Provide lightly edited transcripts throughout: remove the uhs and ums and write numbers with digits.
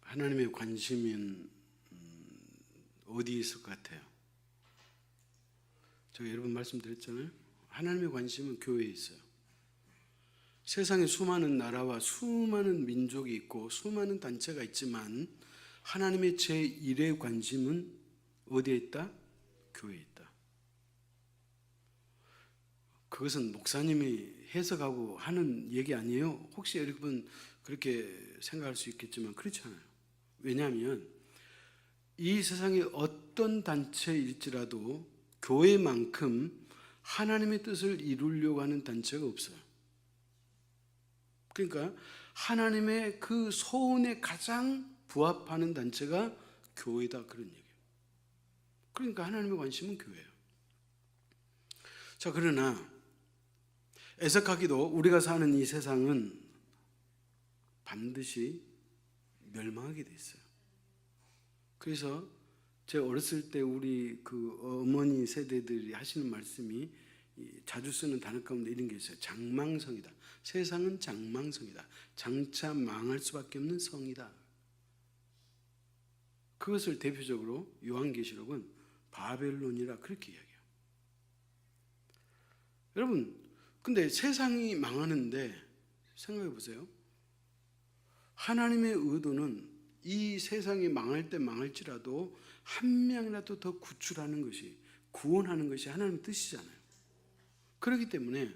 하나님의 관심은 어디에 있을 것 같아요? 제가 여러 번 말씀드렸잖아요. 하나님의 관심은 교회에 있어요. 세상에 수많은 나라와 수많은 민족이 있고 수많은 단체가 있지만 하나님의 제1의 관심은 어디에 있다? 교회에 있다. 그것은 목사님이 해석하고 하는 얘기 아니에요. 혹시 여러분 그렇게 생각할 수 있겠지만 그렇지 않아요. 왜냐하면 이 세상에 어떤 단체일지라도 교회만큼 하나님의 뜻을 이루려고 하는 단체가 없어요. 그러니까 하나님의 그 소원에 가장 부합하는 단체가 교회다, 그런 얘기예요. 그러니까 하나님의 관심은 교회예요. 자, 그러나 애석하기도 우리가 사는 이 세상은 반드시 멸망하게 돼 있어요. 그래서 제가 어렸을 때 우리 그 어머니 세대들이 하시는 말씀이 자주 쓰는 단어 가운데 이런 게 있어요. 장망성이다. 세상은 장망성이다. 장차 망할 수밖에 없는 성이다. 그것을 대표적으로 요한계시록은 바벨론이라 그렇게 이야기해요. 여러분, 근데 세상이 망하는데 생각해 보세요. 하나님의 의도는 이 세상이 망할 때 망할지라도 한 명이라도 더 구출하는 것이, 구원하는 것이 하나님의 뜻이잖아요. 그렇기 때문에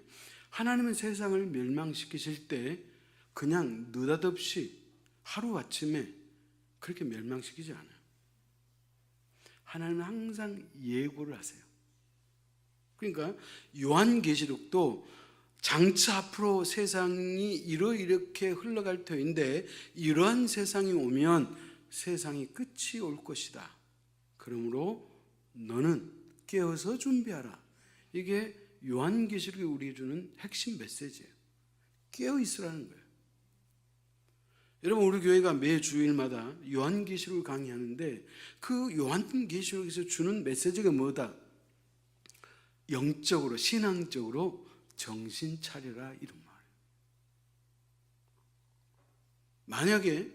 하나님은 세상을 멸망시키실 때 그냥 느닷없이 하루아침에 그렇게 멸망시키지 않아요. 하나님은 항상 예고를 하세요. 그러니까 요한계시록도 장차 앞으로 세상이 이렇게 흘러갈 터인데 이러한 세상이 오면 세상이 끝이 올 것이다. 그러므로 너는 깨어서 준비하라. 이게 요한계시록이 우리에게 주는 핵심 메시지예요. 깨어 있으라는 거예요. 여러분, 우리 교회가 매 주일마다 요한계시록을 강의하는데 그 요한계시록에서 주는 메시지가 뭐다? 영적으로, 신앙적으로 정신 차려라, 이런 말이에요. 만약에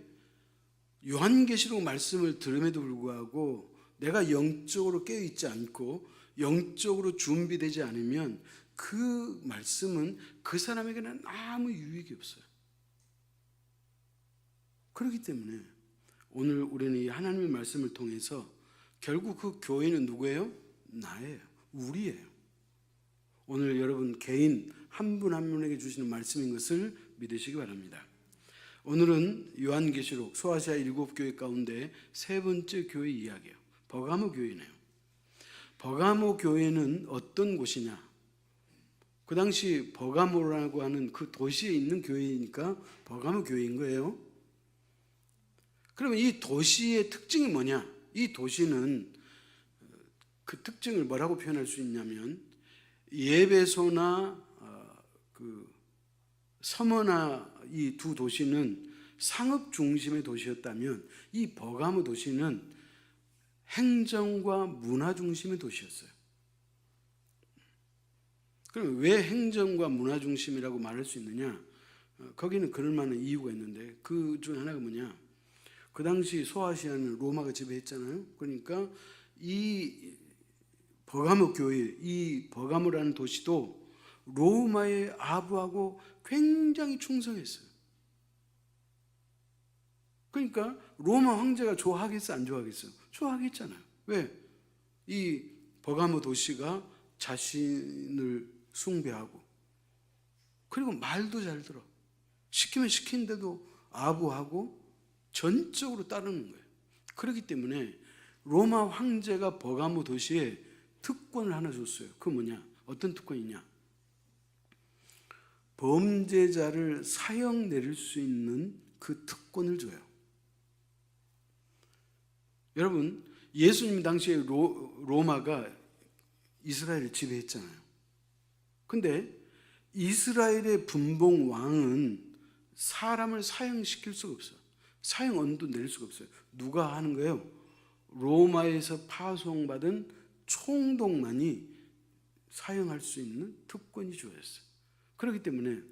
요한계시록 말씀을 들음에도 불구하고 내가 영적으로 깨어있지 않고 영적으로 준비되지 않으면 그 말씀은 그 사람에게는 아무 유익이 없어요. 그렇기 때문에 오늘 우리는 이 하나님의 말씀을 통해서 결국 그 교회는 누구예요? 나예요. 우리예요. 오늘 여러분 개인 한 분 한 분에게 주시는 말씀인 것을 믿으시기 바랍니다. 오늘은 요한계시록 소아시아 7교회 가운데 세 번째 교회 이야기예요. 버가모 교회네요. 버가모 교회는 어떤 곳이냐? 그 당시 버가모라고 하는 그 도시에 있는 교회이니까 버가모 교회인 거예요. 그러면 이 도시의 특징이 뭐냐? 이 도시는 그 특징을 뭐라고 표현할 수 있냐면 예배소나 그 서머나 이 두 도시는 상업 중심의 도시였다면 이 버가모 도시는 행정과 문화 중심의 도시였어요. 그럼 왜 행정과 문화 중심이라고 말할 수 있느냐? 거기는 그럴 만한 이유가 있는데 그 중 하나가 뭐냐? 그 당시 소아시아는 로마가 지배했잖아요. 그러니까 이 버가모 교회, 이 버가모라는 도시도 로마에 아부하고 굉장히 충성했어요. 그러니까 로마 황제가 좋아하겠어, 안 좋아하겠어요? 좋아하겠잖아요. 왜? 이 버가모 도시가 자신을 숭배하고 그리고 말도 잘 들어. 시키면 시키는데도 아부하고 전적으로 따르는 거예요. 그렇기 때문에 로마 황제가 버가모 도시에 특권을 하나 줬어요. 그거 뭐냐? 어떤 특권이냐? 범죄자를 사형 내릴 수 있는 그 특권을 줘요. 여러분, 예수님 당시에 로마가 이스라엘을 지배했잖아요. 근데 이스라엘의 분봉 왕은 사람을 사형시킬 수가 없어요. 사형 언도 내릴 수가 없어요. 누가 하는 거예요? 로마에서 파송받은 총독만이 사형할 수 있는 특권이 주어졌어요. 그렇기 때문에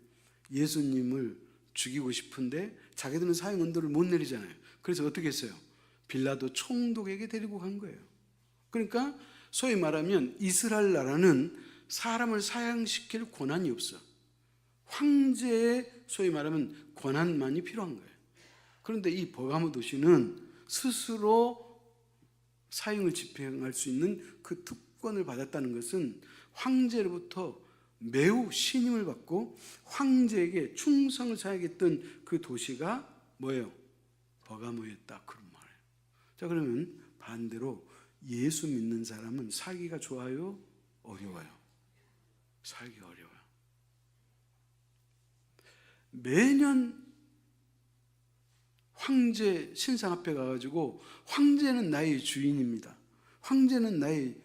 예수님을 죽이고 싶은데 자기들은 사형 언도를 못 내리잖아요. 그래서 어떻게 했어요? 빌라도 총독에게 데리고 간 거예요. 그러니까 소위 말하면 이스라엘 나라는 사람을 사형시킬 권한이 없어. 황제의 소위 말하면 권한만이 필요한 거예요. 그런데 이 버가모 도시는 스스로 사형을 집행할 수 있는 그 특권을 받았다는 것은 황제로부터 매우 신임을 받고 황제에게 충성을 사야겠던 그 도시가 뭐예요? 버가모였다. 그런 말이에요. 자, 그러면 반대로 예수 믿는 사람은 살기가 좋아요? 어려워요? 살기 어려워요. 매년 황제 신상 앞에 가가지고 황제는 나의 주인입니다. 황제는 나의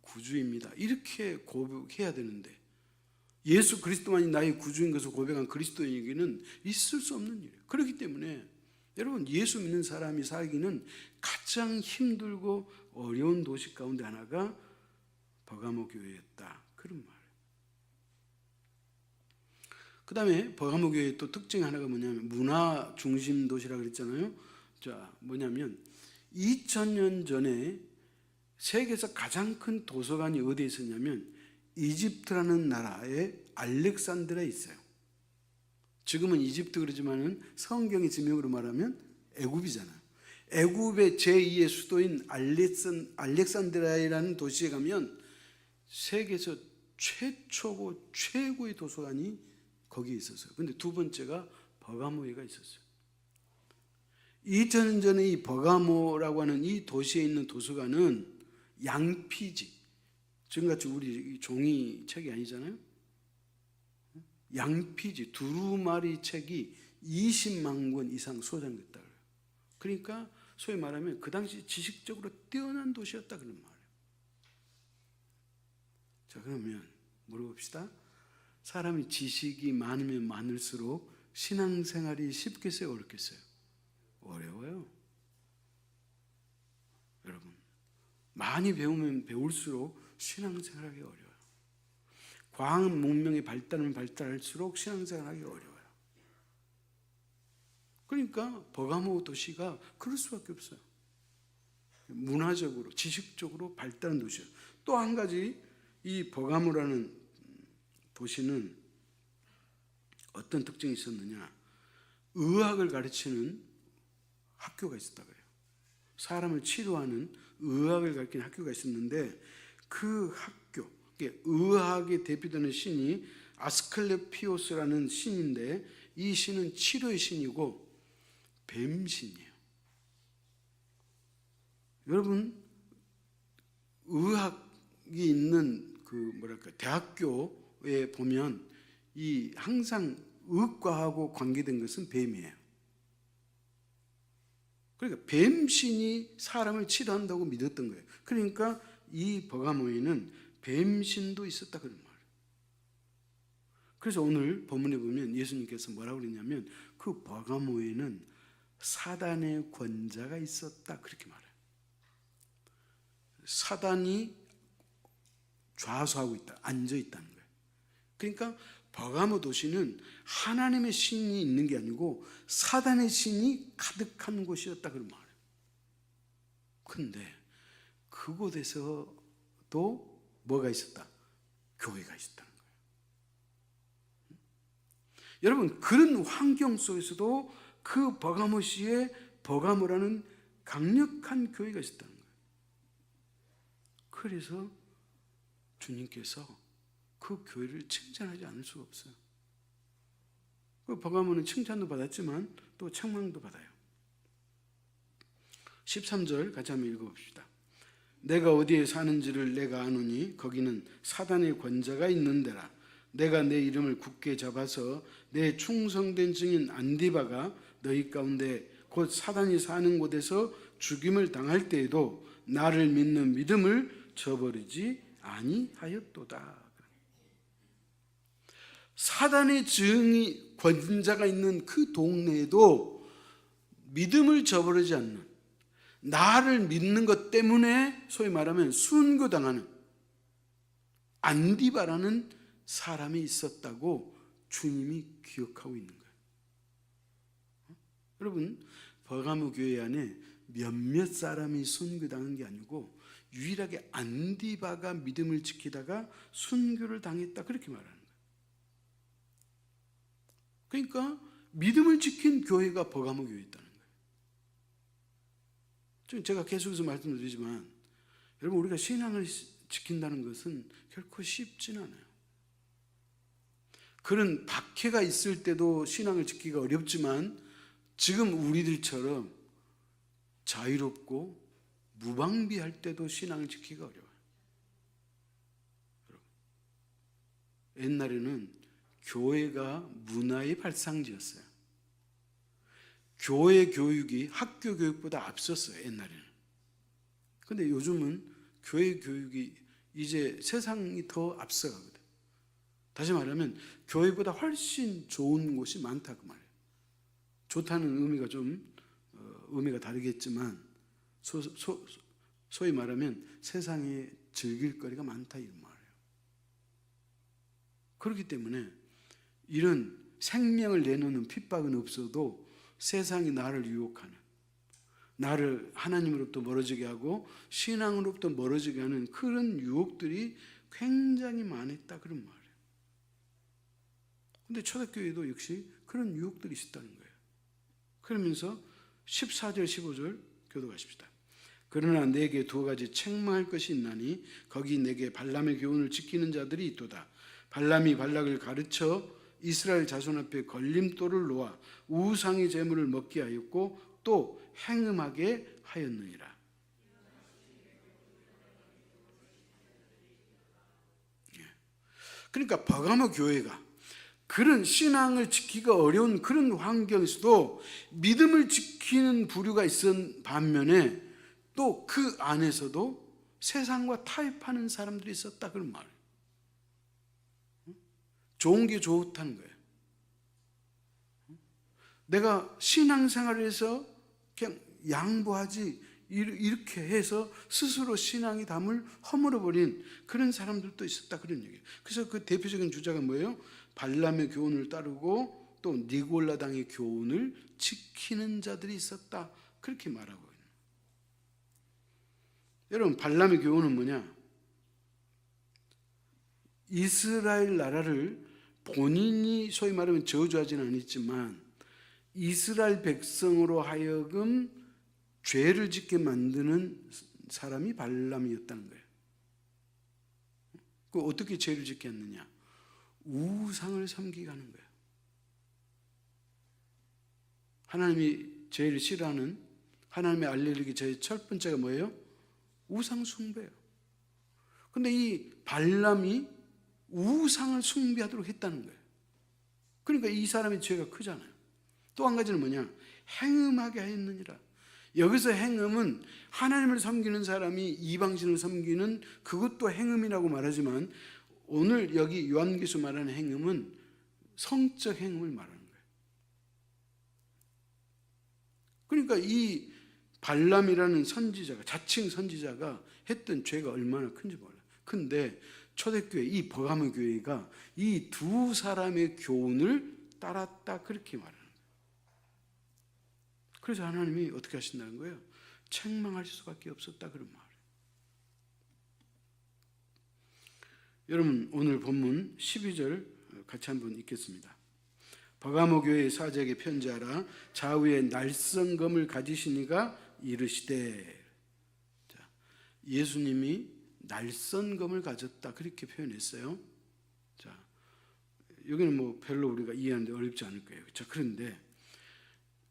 구주입니다. 이렇게 고백해야 되는데 예수 그리스도만이 나의 구주인 것을 고백한 그리스도인에게는 있을 수 없는 일이에요. 그렇기 때문에 여러분 예수 믿는 사람이 살기는 가장 힘들고 어려운 도시 가운데 하나가 버가모 교회였다. 그런 말이에요. 그 다음에 버가모 교회의 또 특징 하나가 뭐냐면 문화 중심 도시라고 그랬잖아요. 자, 뭐냐면 2000년 전에 세계에서 가장 큰 도서관이 어디에 있었냐면 이집트라는 나라에 알렉산드라에 있어요. 지금은 이집트 그러지만은 성경의 지명으로 말하면 애굽이잖아요. 애굽의 제2의 수도인 알렉산드라라는 도시에 가면 세계에서 최초고 최고의 도서관이 거기에 있었어요. 근데 두 번째가 버가모에가 있었어요. 2000년 전에 이 버가모라고 하는 이 도시에 있는 도서관은 양피지, 지금같이 우리 종이 책이 아니잖아요. 양피지 두루마리 책이 20만 권 이상 소장됐다 그래요. 그러니까 소위 말하면 그 당시 지식적으로 뛰어난 도시였다 그런 말이에요. 자, 그러면 물어봅시다. 사람이 지식이 많으면 많을수록 신앙생활이 쉽겠어요? 어렵겠어요? 어려워요. 여러분, 많이 배우면 배울수록 신앙생활하기 어려워요. 과학 문명이 발달하면 발달할수록 신앙생활하기 어려워요. 그러니까 버가모 도시가 그럴 수밖에 없어요. 문화적으로, 지식적으로 발달한 도시예요. 또 한 가지 이 버가모라는 도시는 어떤 특징이 있었느냐? 의학을 가르치는 학교가 있었다 그래요. 사람을 치료하는 의학을 가르치는 학교가 있었는데 그 학교, 의학에 대표되는 신이 아스클레피오스라는 신인데 이 신은 치료의 신이고 뱀신이에요. 여러분, 의학이 있는 대학교에 보면 이 항상 의과하고 관계된 것은 뱀이에요. 그러니까 뱀신이 사람을 치료한다고 믿었던 거예요. 그러니까 이 버가모에는 뱀신도 있었다 그런 말이에요. 그래서 오늘 본문에 보면 예수님께서 뭐라고 그랬냐면 그 버가모에는 사단의 권자가 있었다 그렇게 말해요. 사단이 좌수하고 있다, 앉아 있다는 거예요. 그러니까 버가모 도시는 하나님의 신이 있는 게 아니고 사단의 신이 가득한 곳이었다 그런 말이에요. 근데 그곳에서도 뭐가 있었다? 교회가 있었다는 거예요. 여러분, 그런 환경 속에서도 그 버가모시에 버가모라는 강력한 교회가 있었다는 거예요. 그래서 주님께서 그 교회를 칭찬하지 않을 수가 없어요. 그 버가모는 칭찬도 받았지만 또 책망도 받아요. 13절 같이 한번 읽어봅시다. 내가 어디에 사는지를 내가 아노니 거기는 사단의 권자가 있는 데라. 내가 내 이름을 굳게 잡아서 내 충성된 증인 안디바가 너희 가운데 곧 사단이 사는 곳에서 죽임을 당할 때에도 나를 믿는 믿음을 저버리지 아니하였도다. 사단의 증이 권자가 있는 그 동네에도 믿음을 저버리지 않는, 나를 믿는 것 때문에 소위 말하면 순교당하는 안디바라는 사람이 있었다고 주님이 기억하고 있는 거예요. 여러분, 버가모 교회 안에 몇몇 사람이 순교당한 게 아니고 유일하게 안디바가 믿음을 지키다가 순교를 당했다, 그렇게 말하는 거예요. 그러니까 믿음을 지킨 교회가 버가모 교회였다는 거예요. 제가 계속해서 말씀드리지만 여러분, 우리가 신앙을 지킨다는 것은 결코 쉽진 않아요. 그런 박해가 있을 때도 신앙을 지키기가 어렵지만 지금 우리들처럼 자유롭고 무방비할 때도 신앙을 지키기가 어려워요. 옛날에는 교회가 문화의 발상지였어요. 교회 교육이 학교 교육보다 앞섰어요, 옛날에는. 근데 요즘은 교회 교육이 이제 세상이 더 앞서가거든. 다시 말하면 교회보다 훨씬 좋은 곳이 많다, 그 말이에요. 좋다는 의미가 좀 의미가 다르겠지만 소위 말하면 세상에 즐길 거리가 많다, 이 말이에요. 그렇기 때문에 이런 생명을 내놓는 핍박은 없어도 세상이 나를 유혹하는, 나를 하나님으로부터 멀어지게 하고 신앙으로부터 멀어지게 하는 그런 유혹들이 굉장히 많았다, 그런 말이에요. 근데 초대교회도 역시 그런 유혹들이 있었다는 거예요. 그러면서 14절 15절 교도하십시다. 그러나 내게 두 가지 책망할 것이 있나니 거기 내게 발람의 교훈을 지키는 자들이 있도다. 발람이 발락을 가르쳐 이스라엘 자손 앞에 걸림돌을 놓아 우상의 제물을 먹게 하였고 또 행음하게 하였느니라. 그러니까 버가모 교회가 그런 신앙을 지키기가 어려운 그런 환경에서도 믿음을 지키는 부류가 있은 반면에 또 그 안에서도 세상과 타협하는 사람들이 있었다, 그런 말이에요. 좋은 게 좋다는 거예요. 내가 신앙생활을 해서 그냥 양보하지 이렇게 해서 스스로 신앙의 담을 허물어버린 그런 사람들도 있었다, 그런 얘기예요. 그래서 그 대표적인 주자가 뭐예요? 발람의 교훈을 따르고 또 니골라당의 교훈을 지키는 자들이 있었다, 그렇게 말하고 있는. 여러분, 발람의 교훈은 뭐냐? 이스라엘 나라를 본인이 소위 말하면 저주하지는 않았지만 이스라엘 백성으로 하여금 죄를 짓게 만드는 사람이 발람이었다는 거예요. 그 어떻게 죄를 짓게 했느냐? 우상을 섬기게 하는 거예요. 하나님이 제일 싫어하는 하나님의 알레르기 제일 첫 번째가 뭐예요? 우상 숭배예요. 근데 이 발람이 우상을 숭배하도록 했다는 거예요. 그러니까 이 사람의 죄가 크잖아요. 또 한 가지는 뭐냐? 행음하게 하였느니라. 여기서 행음은 하나님을 섬기는 사람이 이방신을 섬기는 그것도 행음이라고 말하지만 오늘 여기 요한계시서 말하는 행음은 성적 행음을 말하는 거예요. 그러니까 이 발람이라는 선지자가, 자칭 선지자가 했던 죄가 얼마나 큰지 몰라요. 근데 초대교회, 이 버가모 교회가 이 두 사람의 교훈을 따랐다, 그렇게 말하는 거예요. 그래서 하나님이 어떻게 하신다는 거예요? 책망할 수밖에 없었다, 그런 말이에요. 여러분, 오늘 본문 12절 같이 한번 읽겠습니다. 버가모 교회의 사제에게 편지하라. 좌우에 날성검을 가지시니가 이르시되. 자, 예수님이 날성검을 가졌다, 그렇게 표현했어요. 자, 여기는 뭐 별로 우리가 이해하는데 어렵지 않을 거예요. 자, 그런데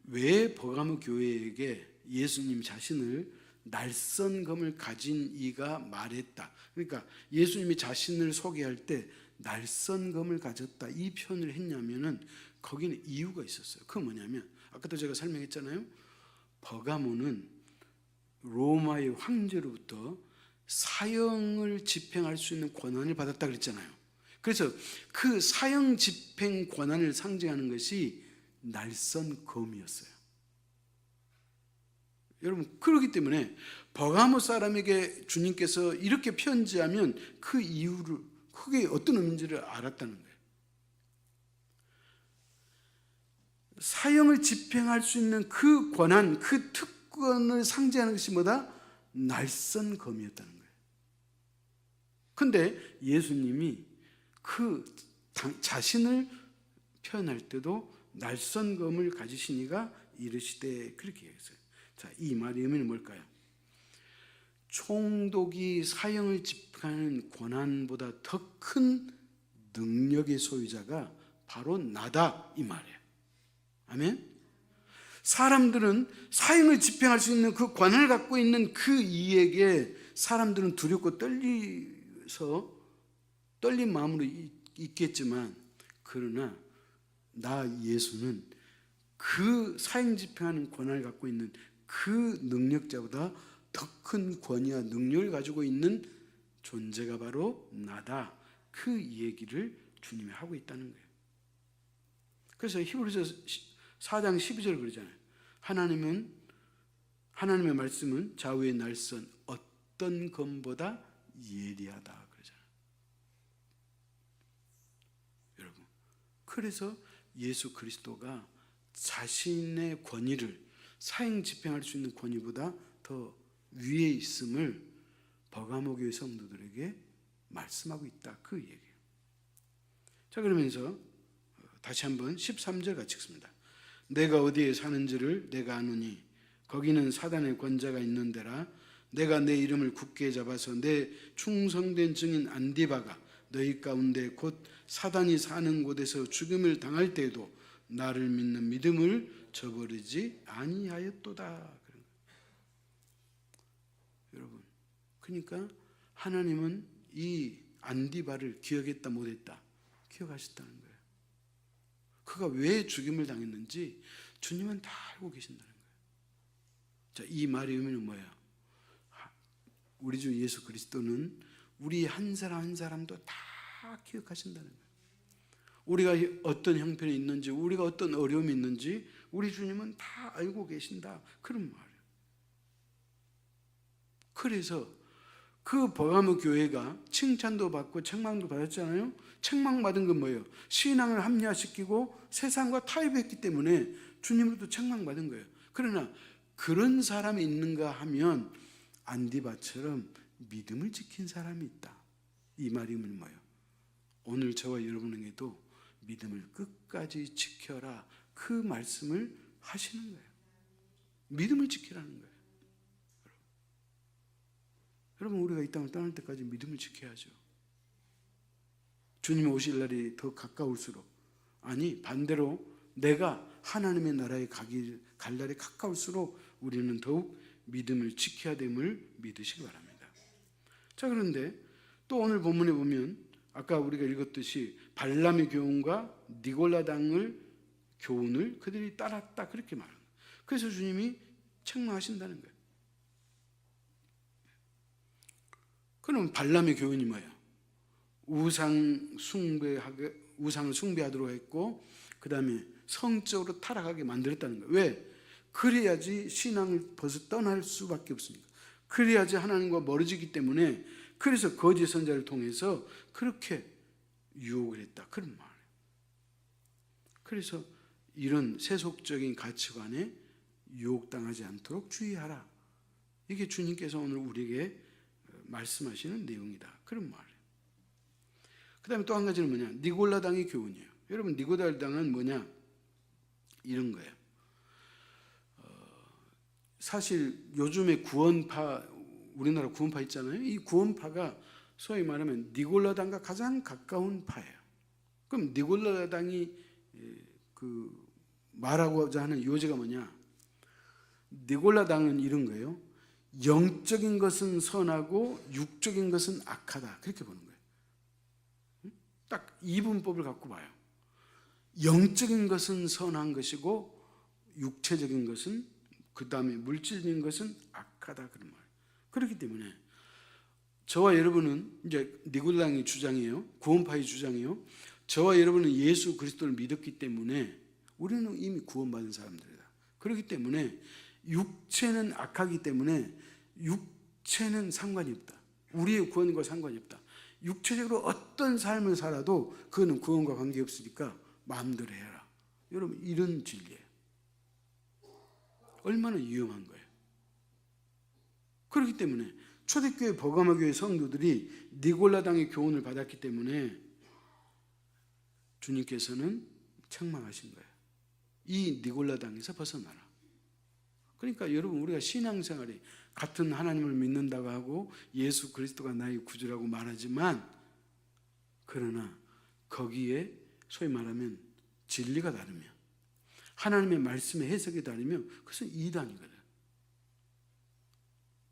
왜 버가모 교회에게 예수님 자신을 날성검을 가진 이가 말했다? 그러니까 예수님이 자신을 소개할 때 날성검을 가졌다 이 표현을 했냐면은 거기는 이유가 있었어요. 그건 뭐냐면 아까도 제가 설명했잖아요. 버가모는 로마의 황제로부터 사형을 집행할 수 있는 권한을 받았다 그랬잖아요. 그래서 그 사형 집행 권한을 상징하는 것이 날성검이었어요. 여러분, 그렇기 때문에 버가모 사람에게 주님께서 이렇게 편지하면 그 이유를, 그게 어떤 의미인지를 알았다는 거예요. 사형을 집행할 수 있는 그 권한, 그 특권을 상징하는 것이 뭐다? 날선 검이었다는 거예요. 근데 예수님이 그 자신을 표현할 때도 날선 검을 가지시니가 이르시되 그렇게 얘기했어요. 자, 이 말의 의미는 뭘까요? 총독이 사형을 집행하는 권한보다 더 큰 능력의 소유자가 바로 나다, 이 말이에요. 아멘? 사람들은 사형을 집행할 수 있는 그 권한을 갖고 있는 그 이에게 사람들은 두렵고 떨린 마음으로 있겠지만, 그러나 나 예수는 그 사형 집행하는 권한을 갖고 있는 그 능력자보다 더 큰 권위와 능력을 가지고 있는 존재가 바로 나다, 그 얘기를 주님이 하고 있다는 거예요. 그래서 히브리서 4장 12절 그러잖아요. 하나님의 말씀은 좌우의 날선 어떤 검보다 예리하다 그러잖아요. 여러분, 그래서 예수 그리스도가 자신의 권위를, 사형 집행할 수 있는 권위보다 더 위에 있음을 버가모 교회 성도들에게 말씀하고 있다, 그 얘기예요. 자, 그러면서 다시 한번 13절 같이 읽습니다. 내가 어디에 사는지를 내가 아노니 거기는 사단의 권자가 있는 데라. 내가 내 이름을 굳게 잡아서 내 충성된 증인 안디바가 너희 가운데 곧 사단이 사는 곳에서 죽음을 당할 때에도 나를 믿는 믿음을 저버리지 아니하였도다. 여러분, 그러니까 하나님은 이 안디바를 기억했다 못했다? 기억하셨다는 거예요. 그가 왜 죽임을 당했는지 주님은 다 알고 계신다는 거예요. 자, 이 말의 의미는 뭐예요? 우리 주 예수 그리스도는 우리 한 사람 한 사람도 다 기억하신다는 거예요. 우리가 어떤 형편이 있는지, 우리가 어떤 어려움이 있는지 우리 주님은 다 알고 계신다, 그런 말이에요. 그래서 그 버가모 교회가 칭찬도 받고 책망도 받았잖아요. 책망받은 건 뭐예요? 신앙을 합리화시키고 세상과 타협했기 때문에 주님으로부터 책망받은 거예요. 그러나 그런 사람이 있는가 하면 안디바처럼 믿음을 지킨 사람이 있다, 이 말이 뭐예요? 오늘 저와 여러분에게도 믿음을 끝까지 지켜라, 그 말씀을 하시는 거예요. 믿음을 지키라는 거예요. 여러분, 우리가 이 땅을 떠날 때까지 믿음을 지켜야죠. 주님이 오실 날이 더 가까울수록, 아니 반대로 내가 하나님의 나라에 갈 날이 가까울수록 우리는 더욱 믿음을 지켜야 됨을 믿으시기 바랍니다. 자, 그런데 또 오늘 본문에 보면 아까 우리가 읽었듯이 발람의 교훈과 니골라당을 교훈을 그들이 따랐다, 그렇게 말합니다. 그래서 주님이 책망하신다는 거예요. 그럼 발람의 교훈이 뭐예요? 우상을 숭배하도록 했고, 그 다음에 성적으로 타락하게 만들었다는 거예요. 왜? 그래야지 신앙을 벌써 떠날 수밖에 없습니다. 그래야지 하나님과 멀어지기 때문에, 그래서 거짓 선자를 통해서 그렇게 유혹을 했다, 그런 말이에요. 그래서 이런 세속적인 가치관에 유혹당하지 않도록 주의하라, 이게 주님께서 오늘 우리에게 말씀하시는 내용이다, 그런 말이에요. 그 다음에 또 한 가지는 뭐냐? 니골라당의 교훈이에요. 여러분, 니골라당은 뭐냐? 이런 거예요. 사실 요즘에 구원파, 우리나라 구원파 있잖아요. 이 구원파가 소위 말하면 니골라당과 가장 가까운 파예요. 그럼 니골라당이 말하고자 하는 요지가 뭐냐? 니골라당은 이런 거예요. 영적인 것은 선하고 육적인 것은 악하다, 그렇게 보는 거예요. 딱 이분법을 갖고 봐요. 영적인 것은 선한 것이고 육체적인 것은, 그 다음에 물질적인 것은 악하다, 그런 말이에요. 그렇기 때문에 저와 여러분은, 이제 니골라당의 주장이에요. 구원파의 주장이에요. 저와 여러분은 예수 그리스도를 믿었기 때문에 우리는 이미 구원받은 사람들이다. 그렇기 때문에 육체는 악하기 때문에 육체는 상관이 없다. 우리의 구원과 상관이 없다. 육체적으로 어떤 삶을 살아도 그거는 구원과 관계없으니까 마음대로 해라. 여러분 이런 진리예요. 얼마나 위험한 거예요. 그렇기 때문에 초대교회 버가모 교회 성도들이 니골라당의 교훈을 받았기 때문에 주님께서는 책망하신 거예요. 이 니골라당에서 벗어나라. 그러니까 여러분 우리가 신앙생활이 같은 하나님을 믿는다고 하고 예수 그리스도가 나의 구주라고 말하지만 그러나 거기에 소위 말하면 진리가 다르면 하나님의 말씀의 해석이 다르면 그것은 이단이거든.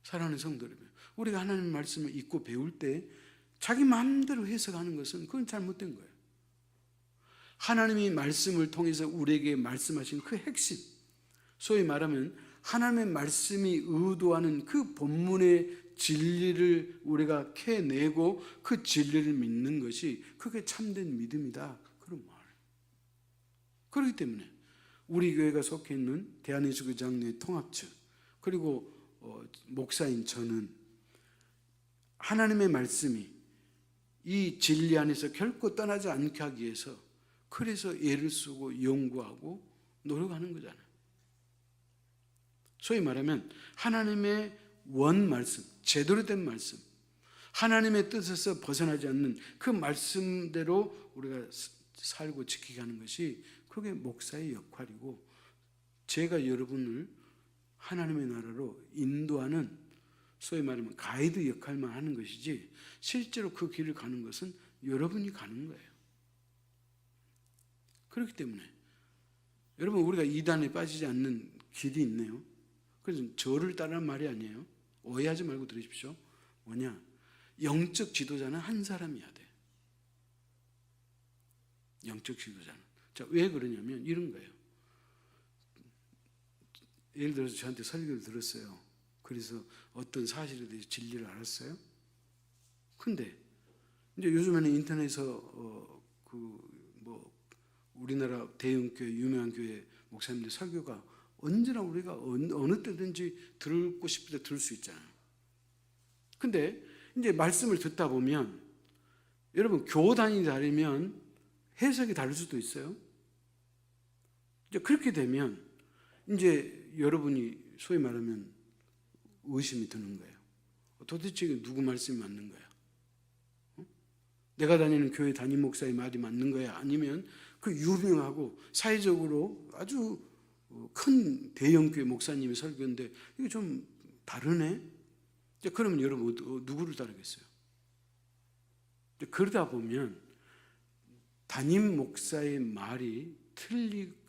사랑하는 성도 여러분, 우리가 하나님의 말씀을 읽고 배울 때 자기 마음대로 해석하는 것은 그건 잘못된 거예요. 하나님이 말씀을 통해서 우리에게 말씀하신 그 핵심, 소위 말하면 하나님의 말씀이 의도하는 그 본문의 진리를 우리가 캐내고 그 진리를 믿는 것이 그게 참된 믿음이다, 그런 말이에요. 그렇기 때문에 우리 교회가 속해 있는 대한예수교 장로회 통합측 그리고 목사인 저는 하나님의 말씀이 이 진리 안에서 결코 떠나지 않게 하기 위해서 그래서 애를 쓰고 연구하고 노력하는 거잖아요. 소위 말하면 하나님의 원 말씀, 제대로 된 말씀, 하나님의 뜻에서 벗어나지 않는 그 말씀대로 우리가 살고 지키게 하는 것이 그게 목사의 역할이고 제가 여러분을 하나님의 나라로 인도하는 소위 말하면 가이드 역할만 하는 것이지 실제로 그 길을 가는 것은 여러분이 가는 거예요. 그렇기 때문에 여러분 우리가 이단에 빠지지 않는 길이 있네요. 그래서 저를 따르는 말이 아니에요. 오해하지 말고 들으십시오. 뭐냐? 영적 지도자는 한 사람이어야 돼. 영적 지도자는. 자, 왜 그러냐면 이런 거예요. 예를 들어서 저한테 설교를 들었어요. 그래서 어떤 사실에 대해서 진리를 알았어요. 근데 이제 요즘에는 인터넷에서 우리나라 대형교회, 유명한 교회 목사님들 설교가 언제나 우리가 어느 때든지 듣고 싶을 때 들을 수 있잖아요. 근데 이제 말씀을 듣다 보면 여러분 교단이 다르면 해석이 다를 수도 있어요. 이제 그렇게 되면 이제 여러분이 소위 말하면 의심이 드는 거예요. 도대체 누구 말씀이 맞는 거야? 내가 다니는 교회 담임 목사의 말이 맞는 거야? 아니면 그 유명하고 사회적으로 아주 큰 대형교회 목사님의 설교인데 이게 좀 다르네? 그러면 여러분 누구를 따르겠어요? 그러다 보면 담임 목사의 말이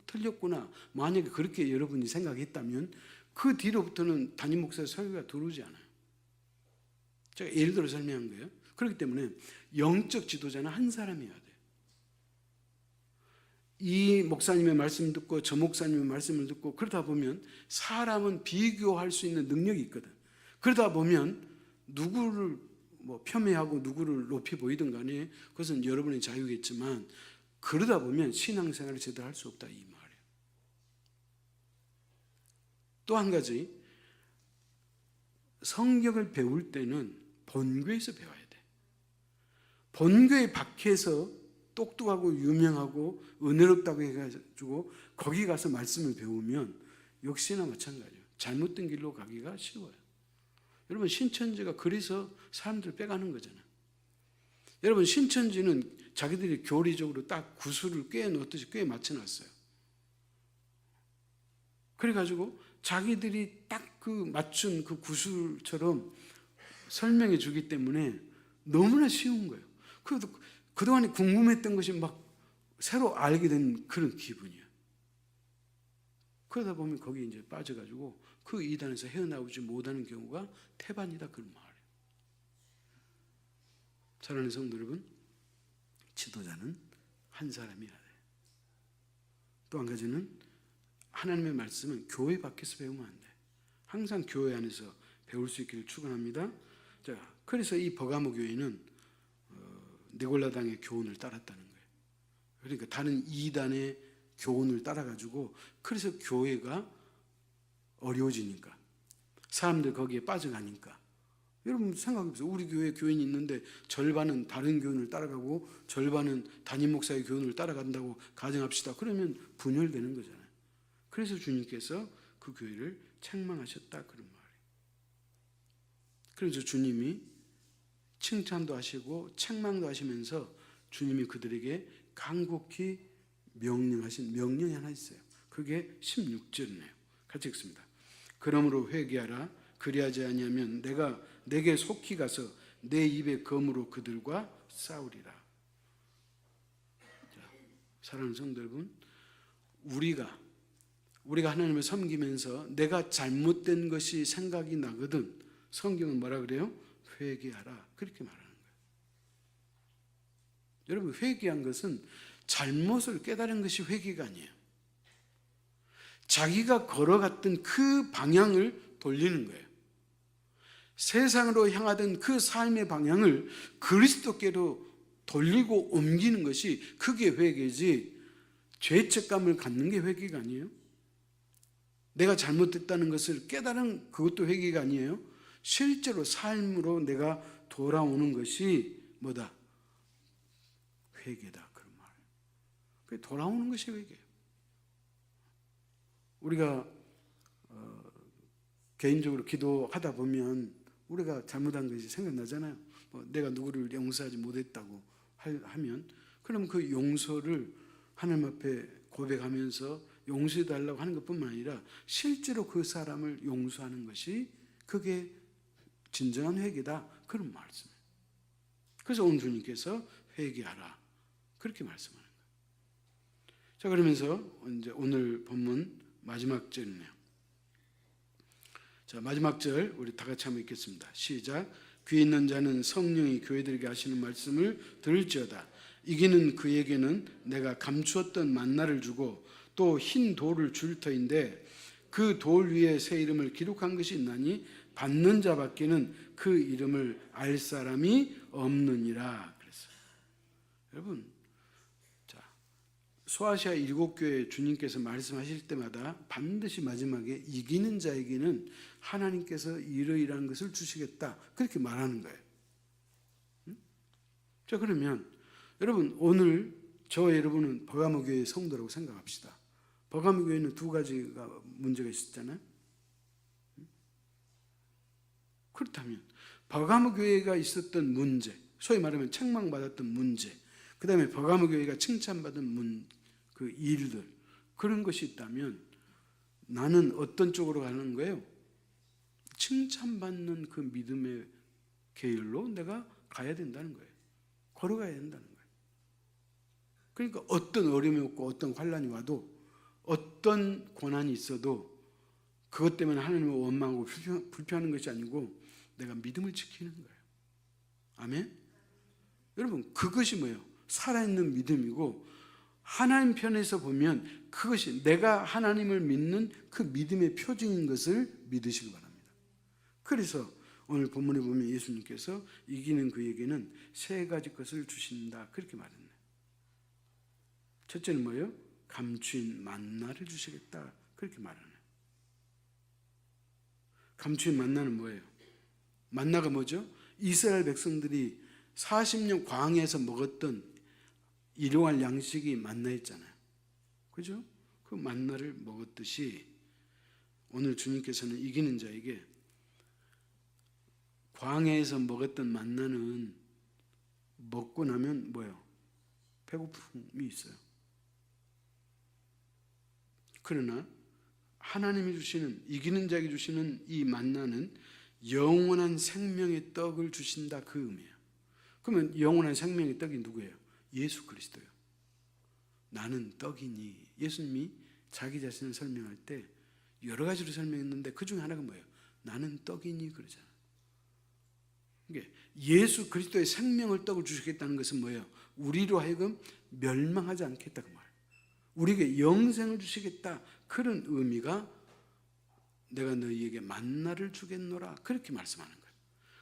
틀렸구나. 만약에 그렇게 여러분이 생각했다면 그 뒤로부터는 담임 목사의 설교가 들어오지 않아요. 제가 예를 들어 설명한 거예요. 그렇기 때문에 영적 지도자는 한 사람이어야 돼요. 이 목사님의 말씀을 듣고 저 목사님의 말씀을 듣고 그러다 보면 사람은 비교할 수 있는 능력이 있거든. 그러다 보면 누구를 폄훼하고 누구를 높이 보이든 간에 그것은 여러분의 자유겠지만 그러다 보면 신앙생활을 제대로 할 수 없다 이 말이에요. 또 한 가지, 성경을 배울 때는 본교에서 배워야 돼. 본교의 밖에서 똑똑하고 유명하고 은혜롭다고 해가지고 거기 가서 말씀을 배우면 역시나 마찬가지예요. 잘못된 길로 가기가 쉬워요. 여러분 신천지가 그래서 사람들을 빼가는 거잖아요. 여러분 신천지는 자기들이 교리적으로 딱 구슬을 꿰 놓듯이 꿰 맞춰놨어요. 그래가지고 자기들이 딱 그 맞춘 그 구슬처럼 설명해 주기 때문에 너무나 쉬운 거예요. 그래도 그동안에 궁금했던 것이 막 새로 알게 된 그런 기분이에요. 그러다 보면 거기에 이제 빠져가지고 그 이단에서 헤어나오지 못하는 경우가 태반이다 그런 말이에요. 사랑하는 성도 여러분, 지도자는 한 사람이어야 돼요. 또 한 가지는 하나님의 말씀은 교회 밖에서 배우면 안 돼. 항상 교회 안에서 배울 수 있기를 축원합니다. 자, 그래서 이 버가모 교회는 니골라당의 교훈을 따랐다는 거예요. 그러니까 다른 이단의 교훈을 따라가지고 그래서 교회가 어려워지니까 사람들 거기에 빠져가니까 여러분 생각해보세요. 우리 교회에 교인이 있는데 절반은 다른 교인을 따라가고 절반은 담임 목사의 교인을 따라간다고 가정합시다. 그러면 분열되는 거잖아요. 그래서 주님께서 그 교회를 책망하셨다 그런 말이에요. 그래서 주님이 칭찬도 하시고 책망도 하시면서 주님이 그들에게 간곡히 명령하신 명령이 하나 있어요. 그게 16절이네요. 같이 읽습니다. 그러므로 회개하라. 그리하지 아니하면 내가 내게 속히 가서 내 입의 검으로 그들과 싸우리라. 자, 사랑하는 성도 여러분, 우리가 하나님을 섬기면서 내가 잘못된 것이 생각이 나거든 성경은 뭐라 그래요? 회개하라. 그렇게 말하는 거예요. 여러분, 회개한 것은 잘못을 깨달은 것이 회개가 아니에요. 자기가 걸어갔던 그 방향을 돌리는 거예요. 세상으로 향하던 그 삶의 방향을 그리스도께로 돌리고 옮기는 것이 그게 회개지, 죄책감을 갖는 게 회개가 아니에요. 내가 잘못됐다는 것을 깨달은 그것도 회개가 아니에요. 실제로 삶으로 내가 돌아오는 것이 뭐다? 회개다. 그런 말이에요. 돌아오는 것이 회개예요. 우리가 개인적으로 기도하다 보면 우리가 잘못한 것이 생각나잖아요. 내가 누구를 용서하지 못했다고 하면 그럼 그 용서를 하나님 앞에 고백하면서 용서해달라고 하는 것뿐만 아니라 실제로 그 사람을 용서하는 것이 그게 진정한 회개다. 그런 말씀이에요. 그래서 오늘 주님께서 회개하라. 그렇게 말씀하는 거예요. 자, 그러면서 이제 오늘 본문 마지막 절이네요. 자, 마지막 절 우리 다 같이 한번 읽겠습니다. 시작. 귀 있는 자는 성령이 교회들에게 하시는 말씀을 들을지어다. 이기는 그에게는 내가 감추었던 만나를 주고 또 흰 돌을 줄 터인데 그 돌 위에 새 이름을 기록한 것이 있나니 받는 자밖에는 그 이름을 알 사람이 없느니라 그랬어요. 여러분, 자, 소아시아 7교회 주님께서 말씀하실 때마다 반드시 마지막에 이기는 자에게는 하나님께서 이러이러한 것을 주시겠다 그렇게 말하는 거예요. 자, 그러면 여러분, 오늘 저와 여러분은 버가모 교회의 성도라고 생각합시다. 버가모 교회는 두 가지가 문제가 있었잖아요. 그렇다면 버가모 교회가 있었던 문제, 소위 말하면 책망받았던 문제, 그 다음에 버가모 교회가 칭찬받은 그 일들, 그런 것이 있다면 나는 어떤 쪽으로 가는 거예요? 칭찬받는 그 믿음의 계율로 내가 가야 된다는 거예요. 걸어가야 된다는 거예요. 그러니까 어떤 어려움이 없고 어떤 환난이 와도 어떤 고난이 있어도 그것 때문에 하나님을 원망하고 불평하는 것이 아니고 내가 믿음을 지키는 거예요. 아멘? 여러분, 그것이 뭐예요? 살아있는 믿음이고 하나님 편에서 보면 그것이 내가 하나님을 믿는 그 믿음의 표징인 것을 믿으시기 바랍니다. 그래서 오늘 본문에 보면 예수님께서 이기는 그에게는 세 가지 것을 주신다 그렇게 말했네요. 첫째는 뭐예요? 감추인 만나를 주시겠다 그렇게 말하네요. 감추인 만나는 뭐예요? 만나가 뭐죠? 이스라엘 백성들이 40년 광야에서 먹었던 일용할 양식이 만나였잖아요. 그죠? 그 만나를 먹었듯이 오늘 주님께서는 이기는 자에게 광야에서 먹었던 만나는 먹고 나면 뭐예요? 배고픔이 있어요. 그러나 하나님이 주시는, 이기는 자에게 주시는 이 만나는 영원한 생명의 떡을 주신다 그 의미예요. 그러면 영원한 생명의 떡이 누구예요? 예수 그리스도예요. 나는 떡이니. 예수님이 자기 자신을 설명할 때 여러 가지로 설명했는데 그 중에 하나가 뭐예요? 나는 떡이니 그러잖아요. 그러니까 예수 그리스도의 생명을 떡을 주시겠다는 것은 뭐예요? 우리로 하여금 멸망하지 않겠다 그 말. 우리에게 영생을 주시겠다 그런 의미가 내가 너희에게 만나를 주겠노라 그렇게 말씀하는 거예요.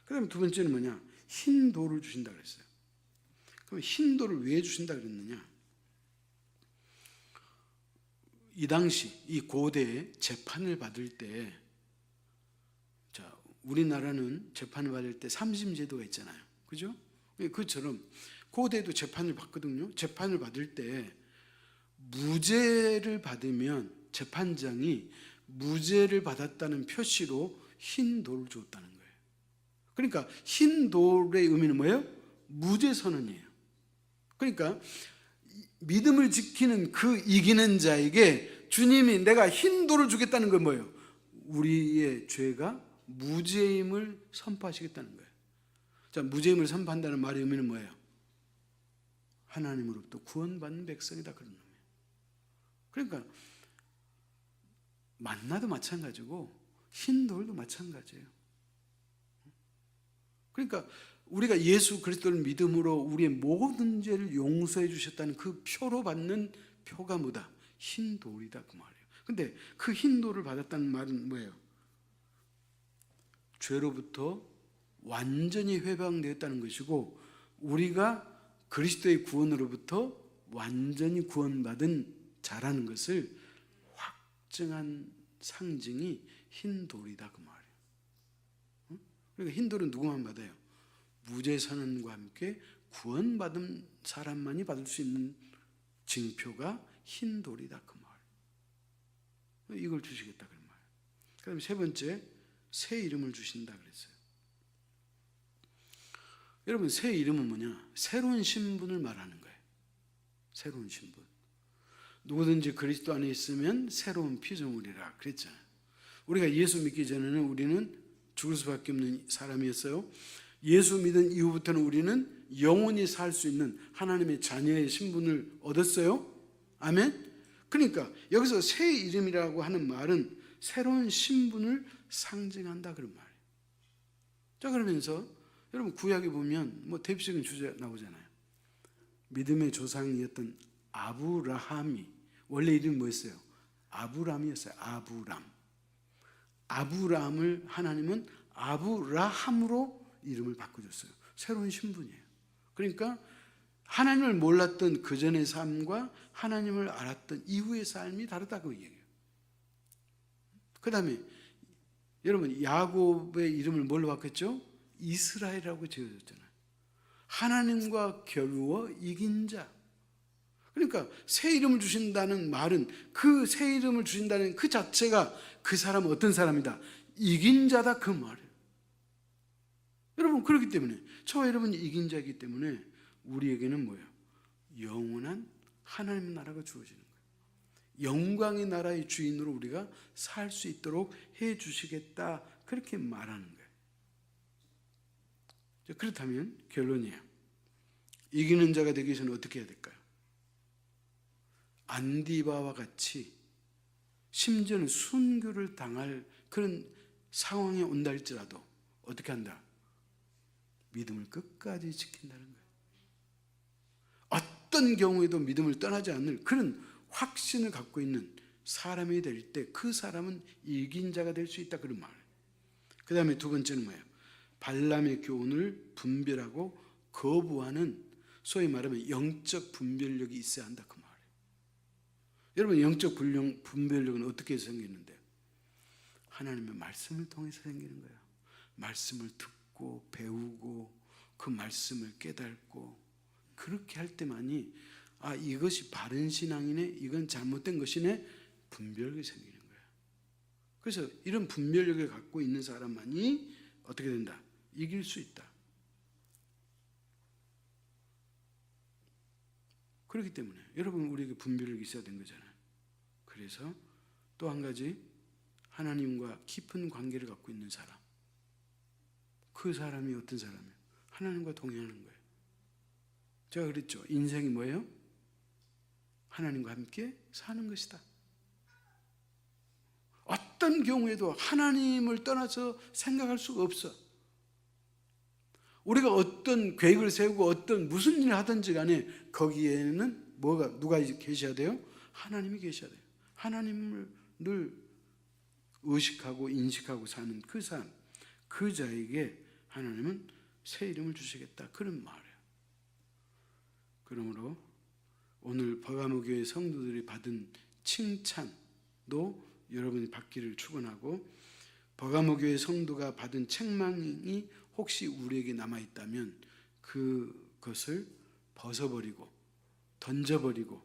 그 다음에 두 번째는 뭐냐? 흰 돌을 주신다 그랬어요. 그럼 흰 돌을 왜 주신다 그랬느냐? 이 당시 이 고대에 재판을 받을 때, 자, 우리나라는 재판을 받을 때 삼심제도가 있잖아요. 그죠? 그처럼 고대도 재판을 받거든요. 재판을 받을 때 무죄를 받으면 재판장이 무죄를 받았다는 표시로 흰 돌을 줬다는 거예요. 그러니까 흰 돌의 의미는 뭐예요? 무죄 선언이에요. 그러니까 믿음을 지키는 그 이기는 자에게 주님이 내가 흰 돌을 주겠다는 건 뭐예요? 우리의 죄가 무죄임을 선포하시겠다는 거예요. 자, 무죄임을 선포한다는 말의 의미는 뭐예요? 하나님으로부터 구원받는 백성이다, 그런 의미예요. 그러니까 만나도 마찬가지고 흰 돌도 마찬가지예요. 그러니까 우리가 예수 그리스도를 믿음으로 우리의 모든 죄를 용서해 주셨다는 그 표로 받는 표가 뭐다? 흰 돌이다, 그 말이에요. 근데 그 흰 돌을 받았다는 말은 뭐예요? 죄로부터 완전히 해방되었다는 것이고 우리가 그리스도의 구원으로부터 완전히 구원받은 자라는 것을 확증한 상징이 흰 돌이다, 그 말이에요. 그러니까 흰 돌은 누구만 받아요? 무죄 선언과 함께 구원받은 사람만이 받을 수 있는 징표가 흰 돌이다, 그 말이에요. 이걸 주시겠다, 그 말이에요. 그다음에 세 번째, 새 이름을 주신다 그랬어요. 여러분, 새 이름은 뭐냐? 새로운 신분을 말하는 거예요. 새로운 신분. 누구든지 그리스도 안에 있으면 새로운 피조물이라 그랬잖아요. 우리가 예수 믿기 전에는 우리는 죽을 수밖에 없는 사람이었어요. 예수 믿은 이후부터는 우리는 영원히 살 수 있는 하나님의 자녀의 신분을 얻었어요. 아멘. 그러니까 여기서 새 이름이라고 하는 말은 새로운 신분을 상징한다, 그런 말이에요. 자, 그러면서 여러분 구약에 보면 뭐 대표적인 주제 나오잖아요. 믿음의 조상이었던 아브라함이 원래 이름이 뭐였어요? 아브람이었어요. 아브람을 하나님은 아브라함으로 이름을 바꿔줬어요. 새로운 신분이에요. 그러니까 하나님을 몰랐던 그전의 삶과 하나님을 알았던 이후의 삶이 다르다고 얘기해요. 그 다음에 여러분 야곱의 이름을 뭘로 바꿨죠? 이스라엘이라고 지어졌잖아요. 하나님과 겨루어 이긴 자. 그러니까 새 이름을 주신다는 말은 그 새 이름을 주신다는 그 자체가 그 사람은 어떤 사람이다? 이긴 자다, 그 말이에요. 여러분, 그렇기 때문에 저와 여러분이 이긴 자이기 때문에 우리에게는 뭐예요? 영원한 하나님의 나라가 주어지는 거예요. 영광의 나라의 주인으로 우리가 살 수 있도록 해 주시겠다, 그렇게 말하는 거예요. 그렇다면 결론이에요. 이기는 자가 되기 위해서는 어떻게 해야 될까요? 안디바와 같이 심지어는 순교를 당할 그런 상황에 온다 할지라도 어떻게 한다? 믿음을 끝까지 지킨다는 거예요. 어떤 경우에도 믿음을 떠나지 않는 그런 확신을 갖고 있는 사람이 될 때 그 사람은 이긴 자가 될 수 있다, 그런 말이에요. 그 다음에 두 번째는 뭐예요? 발람의 교훈을 분별하고 거부하는, 소위 말하면 영적 분별력이 있어야 한다, 그 말이에요. 여러분, 영적 분별력은 어떻게 생기는데요? 하나님의 말씀을 통해서 생기는 거예요. 말씀을 듣고 배우고 그 말씀을 깨닫고 그렇게 할 때만이 이것이 바른 신앙이네, 이건 잘못된 것이네, 분별력이 생기는 거예요. 그래서 이런 분별력을 갖고 있는 사람만이 어떻게 된다? 이길 수 있다. 그렇기 때문에 여러분, 우리에게 분별력이 있어야 된 거잖아요. 그래서 또 한 가지, 하나님과 깊은 관계를 갖고 있는 사람. 그 사람이 어떤 사람이에요? 하나님과 동행하는 거예요. 제가 그랬죠. 인생이 뭐예요? 하나님과 함께 사는 것이다. 어떤 경우에도 하나님을 떠나서 생각할 수가 없어. 우리가 어떤 계획을 세우고 무슨 일을 하든지 간에 거기에는 누가 계셔야 돼요? 하나님이 계셔야 돼요. 하나님을 늘 의식하고 인식하고 사는 그 삶, 그 자에게 하나님은 새 이름을 주시겠다, 그런 말이에요. 그러므로 오늘 버가모 교회 성도들이 받은 칭찬도 여러분이 받기를 축원하고, 버가모 교회 성도가 받은 책망이 혹시 우리에게 남아 있다면 그것을 벗어버리고 던져버리고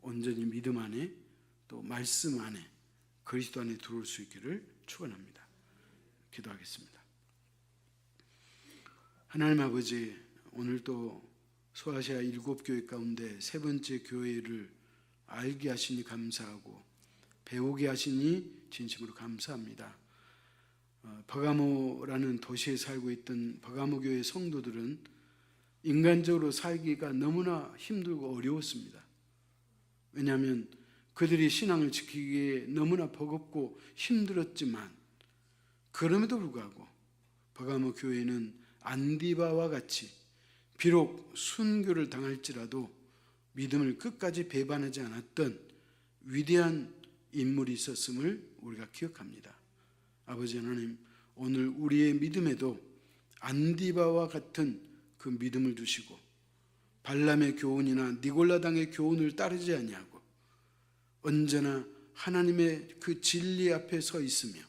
온전히 믿음 안에 또 말씀 안에 그리스도 안에 들어올 수 있기를 축원합니다. 기도하겠습니다. 하나님 아버지, 오늘 또 소아시아 7교회 가운데 세 번째 교회를 알게 하시니 감사하고 배우게 하시니 진심으로 감사합니다. 버가모라는 도시에 살고 있던 버가모 교회 성도들은 인간적으로 살기가 너무나 힘들고 어려웠습니다. 왜냐하면 그들이 신앙을 지키기에 너무나 버겁고 힘들었지만 그럼에도 불구하고 버가모 교회는 안디바와 같이 비록 순교를 당할지라도 믿음을 끝까지 배반하지 않았던 위대한 인물이 있었음을 우리가 기억합니다. 아버지 하나님, 오늘 우리의 믿음에도 안디바와 같은 그 믿음을 주시고 발람의 교훈이나 니골라당의 교훈을 따르지 아니하고 언제나 하나님의 그 진리 앞에 서 있으며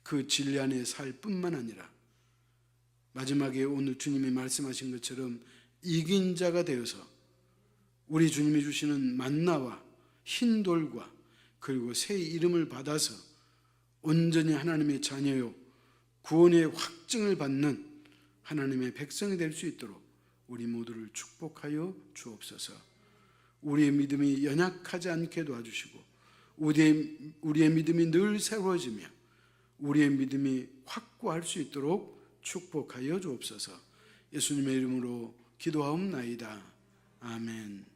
그 진리 안에 살 뿐만 아니라 마지막에 오늘 주님이 말씀하신 것처럼 이긴 자가 되어서 우리 주님이 주시는 만나와 흰돌과 그리고 새 이름을 받아서 온전히 하나님의 자녀요 구원의 확증을 받는 하나님의 백성이 될 수 있도록 우리 모두를 축복하여 주옵소서. 우리의 믿음이 연약하지 않게 도와주시고 우리의 믿음이 늘 새로워지며 우리의 믿음이 확고할 수 있도록 축복하여 주옵소서. 예수님의 이름으로 기도하옵나이다. 아멘.